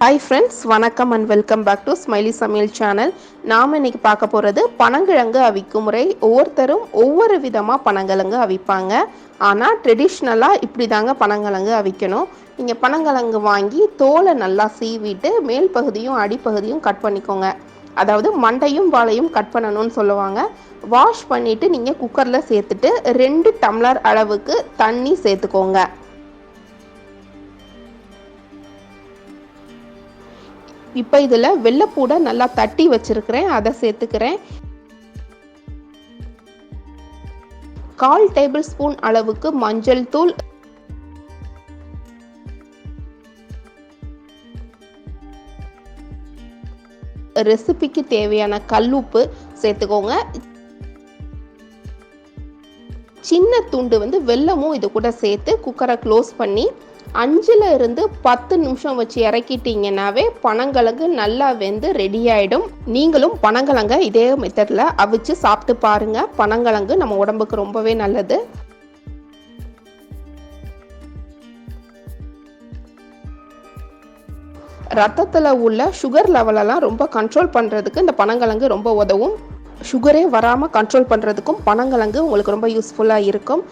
Hi friends, வணக்கம் and welcome back to SmileySamayal channel. நாம இன்னைக்கு பார்க்க போறது பனங்கிழங்கு அவிக்கும் முறை. ஒவ்வொருத்தரும் ஒவ்வொரு விதமா பனங்கிழங்கு அவிப்பாங்க. ஆனா ட்ரெடிஷ்னலா இப்படி தாங்க பனங்கிழங்கு அவிக்கணும். நீங்க பனங்கிழங்கு வாங்கி தோலை நல்லா சீவிட்டு மேல் பகுதியும் அடிப்பகுதியும் கட் பண்ணிக்கோங்க. அதாவது மண்டையும் வாலையும் கட் பண்ணணும்னு சொல்லுவாங்க. வாஷ் பண்ணிட்டு நீங்க குக்கர்ல சேர்த்துட்டு 2 டம்ளர் அளவுக்கு தண்ணி சேர்த்துக்கோங்க. இப்போ இதில் வெள்ளைப்பூடை நல்லா தட்டி வச்சிருக்கிறேன், அதை சேர்த்துக்கிறேன். 1/4 டேபிள் ஸ்பூன் அளவுக்கு மஞ்சள் தூள், ரெசிபிக்கு தேவையான கல்லுப்பு சேர்த்துக்கோங்க. சின்ன துண்டு வெல்லமும் இது கூட சேர்த்து குக்கரை க்ளோஸ் பண்ணி 5 இருந்து 10 நிமிஷம் வச்சு இறக்கிட்டீங்கன்னாவே பனங்கிழங்கு நல்லா வெந்து ரெடி ஆகிடும். நீங்களும் பனங்கிழங்கை இதே மெத்தடில் அவிச்சு சாப்பிட்டு பாருங்க. பனங்கிழங்கு நம்ம உடம்புக்கு ரொம்பவே நல்லது. ரத்தத்தில் உள்ள சுகர் லெவலெல்லாம் ரொம்ப கண்ட்ரோல் பண்ணுறதுக்கு இந்த பனங்கிழங்கு ரொம்ப உதவும். சுகரே வராமல் கண்ட்ரோல் பண்ணுறதுக்கும் பனங்கிழங்கு உங்களுக்கு ரொம்ப யூஸ்ஃபுல்லாக இருக்கும்.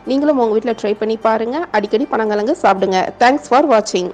நீங்களும் உங்கள் வீட்டில் ட்ரை பண்ணி பாருங்கள். அடிக்கடி பனங்கிழங்கு சாப்பிடுங்க. தேங்க்ஸ் ஃபார் வாட்சிங்.